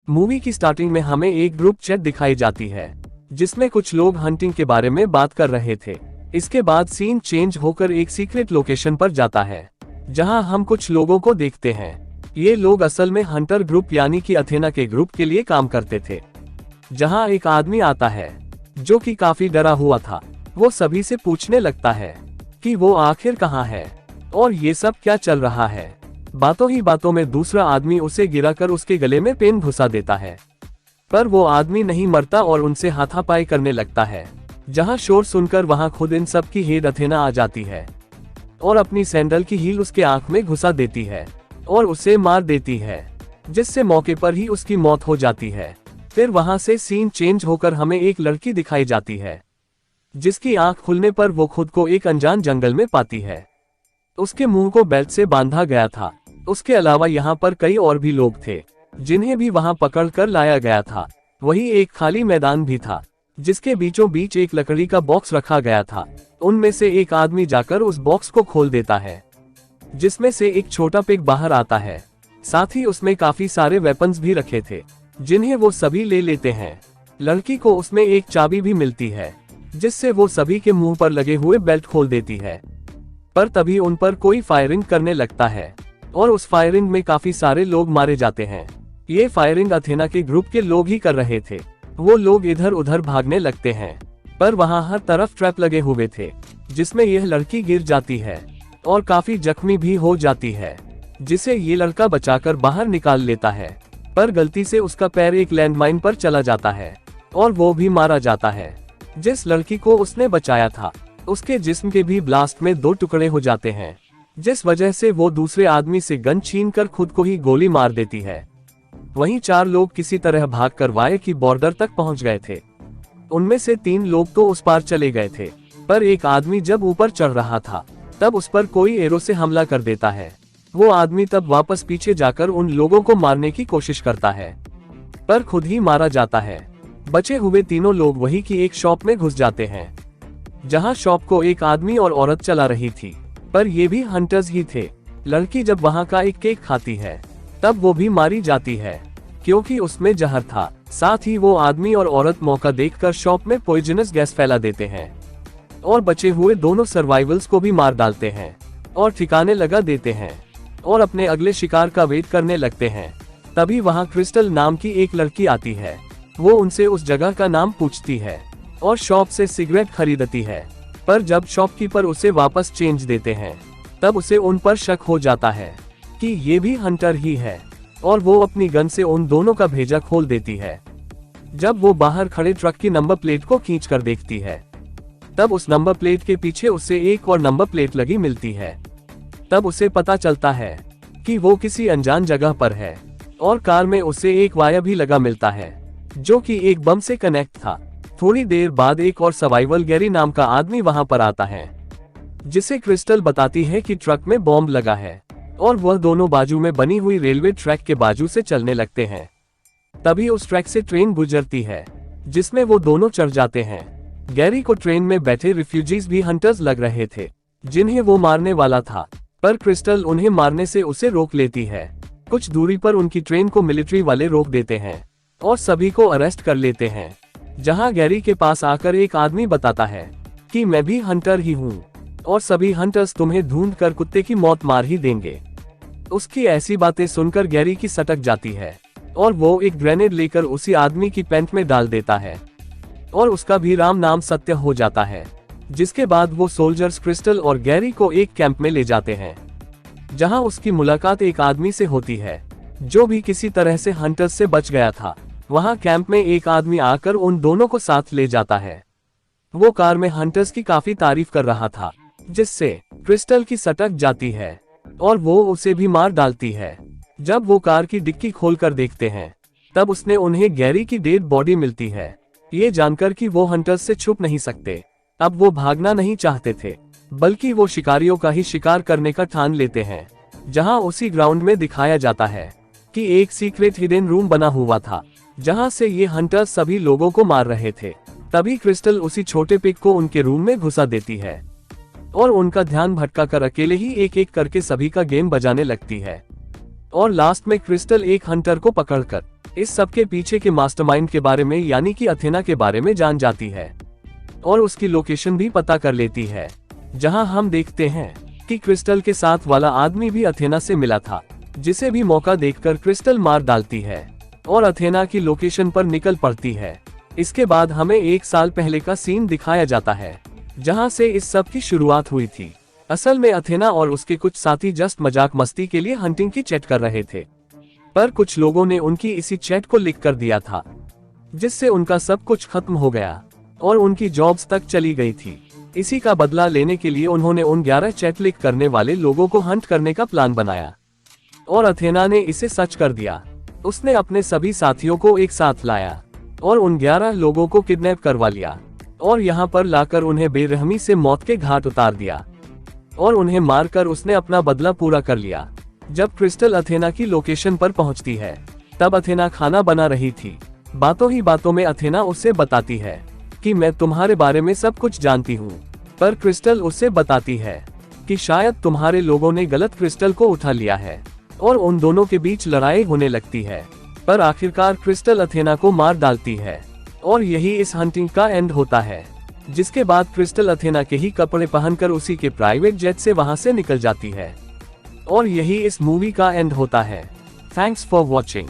Movie की starting में हमें एक ग्रुप चैट दिखाई जाती है जिसमें कुछ लोग हंटिंग के बारे में बात कर रहे थे। इसके बाद सीन चेंज होकर एक सीक्रेट लोकेशन पर जाता है जहां हम कुछ लोगों को देखते हैं। ये लोग असल में हंटर ग्रुप यानी कि अथेना के ग्रुप के लिए काम करते थे। जहां एक आदमी आता है जो कि काफी डरा हुआ था। वो सभी से पूछने लगता है कि वो आखिर कहाँ है और ये सब क्या चल रहा है। बातों ही बातों में दूसरा आदमी उसे गिराकर उसके गले में पेन घुसा देता है, पर वो आदमी नहीं मरता और उनसे हाथापाई करने लगता है। जहां शोर सुनकर वहां खुद इन सब की हेड अथेना आ जाती है और अपनी सैंडल की हील उसके आंख में घुसा देती है और उसे मार देती है, जिससे मौके पर ही उसकी मौत हो जाती है। फिर वहां से सीन चेंज होकर हमें एक लड़की दिखाई जाती है जिसकी आंख खुलने पर वो खुद को एक अनजान जंगल में पाती है। उसके मुंह को बेल्ट से बांधा गया था। उसके अलावा यहाँ पर कई और भी लोग थे जिन्हें भी वहां पकड़कर लाया गया था। वही एक खाली मैदान भी था जिसके बीचों बीच एक लकड़ी का बॉक्स रखा गया था। उनमें से एक आदमी जाकर उस बॉक्स को खोल देता है जिसमें से एक छोटा पिग बाहर आता है। साथ ही उसमें काफी सारे वेपन्स भी रखे थे जिन्हें वो सभी ले लेते हैं। लड़की को उसमें एक चाबी भी मिलती है जिससे वो सभी के मुंह पर लगे हुए बेल्ट खोल देती है। पर तभी उन पर कोई फायरिंग करने लगता है और उस फायरिंग में काफी सारे लोग मारे जाते हैं। ये फायरिंग अथेना के ग्रुप के लोग ही कर रहे थे। वो लोग इधर उधर भागने लगते हैं पर वहां हर तरफ ट्रैप लगे हुए थे जिसमें यह लड़की गिर जाती है और काफी जख्मी भी हो जाती है, जिसे ये लड़का बचाकर बाहर निकाल लेता है। पर गलती से उसका पैर एक लैंडमाइन पर चला जाता है और वो भी मारा जाता है। जिस लड़की को उसने बचाया था उसके जिस्म के भी ब्लास्ट में 2 टुकड़े हो जाते हैं, जिस वजह से वो दूसरे आदमी से गन छीनकर खुद को ही गोली मार देती है। वहीं 4 लोग किसी तरह भागकर वाय की बॉर्डर तक पहुंच गए थे। उनमें से 3 लोग तो उस पार चले गए थे, पर एक आदमी जब ऊपर चढ़ रहा था तब उस पर कोई एरो से हमला कर देता है। वो आदमी तब वापस पीछे जाकर उन लोगों को मारने की कोशिश करता है पर खुद ही मारा जाता है। बचे हुए तीनों लोग वही की एक शॉप में घुस जाते हैं जहां शॉप को एक आदमी और औरत चला रही थी, पर ये भी हंटर्स ही थे। लड़की जब वहां का एक केक खाती है तब वो भी मारी जाती है क्योंकि उसमें जहर था। साथ ही वो आदमी और औरत मौका देखकर शॉप में पॉइजनस गैस फैला देते हैं और बचे हुए दोनों सर्वाइवल्स को भी मार डालते हैं और ठिकाने लगा देते हैं और अपने अगले शिकार का वेट करने लगते हैं। तभी वहां क्रिस्टल नाम की एक लड़की आती है। वो उनसे उस जगह का नाम पूछती है और शॉप से सिगरेट खरीदती है, पर जब शॉपकीपर उसे वापस चेंज देते हैं तब उसे उन पर शक हो जाता है कि ये भी हंटर ही है और वो अपनी गन से उन दोनों का भेजा खोल देती है। जब वो बाहर खड़े ट्रक की नंबर प्लेट को खींचकर देखती है तब उस नंबर प्लेट के पीछे उसे एक और नंबर प्लेट लगी मिलती है। तब उसे पता चलता है कि वो किसी अनजान जगह पर है और कार में उसे एक वायर भी लगा मिलता है जो कि एक बम से कनेक्ट था। थोड़ी देर बाद एक और सर्वाइवल गैरी नाम का आदमी वहां पर आता है जिसे क्रिस्टल बताती है कि ट्रक में बॉम्ब लगा है और वह दोनों बाजू में बनी हुई रेलवे ट्रैक के बाजू से चलने लगते हैं। तभी उस ट्रैक से ट्रेन गुजरती है जिसमें वो दोनों चढ़ जाते हैं। गैरी को ट्रेन में बैठे रिफ्यूजीज भी हंटर्स लग रहे थे जिन्हें वो मारने वाला था, पर क्रिस्टल उन्हें मारने से उसे रोक लेती है। कुछ दूरी पर उनकी ट्रेन को मिलिट्री वाले रोक देते हैं और सभी को अरेस्ट कर लेते हैं। जहां गैरी के पास आकर एक आदमी बताता है कि मैं भी हंटर ही हूँ और सभी हंटर्स तुम्हें ढूंढकर कुत्ते की मौत मार ही देंगे। उसकी ऐसी बातें सुनकर गैरी की सटक जाती है और वो एक ग्रेनेड लेकर उसी आदमी की पैंट में डाल देता है और उसका भी राम नाम सत्य हो जाता है। जिसके बाद वो सोल्जर्स क्रिस्टल और गैरी को एक कैंप में ले जाते हैं जहां उसकी मुलाकात एक आदमी से होती है जो भी किसी तरह से हंटर्स से बच गया था। वहां कैंप में एक आदमी आकर उन दोनों को साथ ले जाता है। वो कार में हंटर्स की काफी तारीफ कर रहा था जिससे क्रिस्टल की सटक जाती है और वो उसे भी मार डालती है। जब वो कार की डिक्की खोलकर देखते हैं तब उसने उन्हें गैरी की डेड बॉडी मिलती है। ये जानकर कि वो हंटर्स से छुप नहीं सकते, अब वो भागना नहीं चाहते थे बल्कि वो शिकारियों का ही शिकार करने का ठान लेते हैं। जहां उसी ग्राउंड में दिखाया जाता है कि एक सीक्रेट हिडन रूम बना हुआ था जहां से ये हंटर्स सभी लोगों को मार रहे थे। तभी क्रिस्टल उसी छोटे पिग को उनके रूम में घुसा देती है और उनका ध्यान भटका कर अकेले ही एक एक करके सभी का गेम बजाने लगती है। और लास्ट में क्रिस्टल एक हंटर को पकड़कर इस सब के पीछे के मास्टरमाइंड के बारे में यानी कि अथेना के बारे में जान जाती है और उसकी लोकेशन भी पता कर लेती है, जहां हम देखते हैं कि क्रिस्टल के साथ वाला आदमी भी अथेना से मिला था, जिसे भी मौका देखकर क्रिस्टल मार डालती है और अथेना की लोकेशन पर निकल पड़ती है। इसके बाद हमें 1 साल पहले का सीन दिखाया जाता है, जहां से इस सब की शुरुआत हुई थी। असल में अथेना और उसके कुछ साथी जस्ट मजाक मस्ती के लिए हंटिंग की चैट कर रहे थे, पर कुछ लोगों ने उनकी इसी चैट को लिख कर दिया था, जिससे उनका सब कुछ खत्म हो गया और उनकी जॉब्स तक चली गई थी। इसी का बदला लेने के लिए उन्होंने उन 11 चैट लिख करने वाले लोगों को हंट करने का प्लान बनाया और अथेना ने इसे सच कर दिया। उसने अपने सभी साथियों को एक साथ लाया और उन 11 लोगों को किडनैप करवा लिया और यहाँ पर लाकर उन्हें बेरहमी से मौत के घाट उतार दिया और उन्हें मारकर उसने अपना बदला पूरा कर लिया। जब क्रिस्टल अथेना की लोकेशन पर पहुंचती है, तब अथेना खाना बना रही थी। बातों ही बातों में अथेना उससे बताती है कि मैं तुम्हारे बारे में सब कुछ जानती हूँ, पर क्रिस्टल उससे बताती है कि शायद तुम्हारे लोगों ने गलत क्रिस्टल को उठा लिया है और उन दोनों के बीच लड़ाई होने लगती है। पर आखिरकार क्रिस्टल अथेना को मार डालती है और यही इस हंटिंग का एंड होता है, जिसके बाद क्रिस्टल अथेना के ही कपड़े पहनकर उसी के प्राइवेट जेट से वहां से निकल जाती है और यही इस मूवी का एंड होता है। Thanks for watching.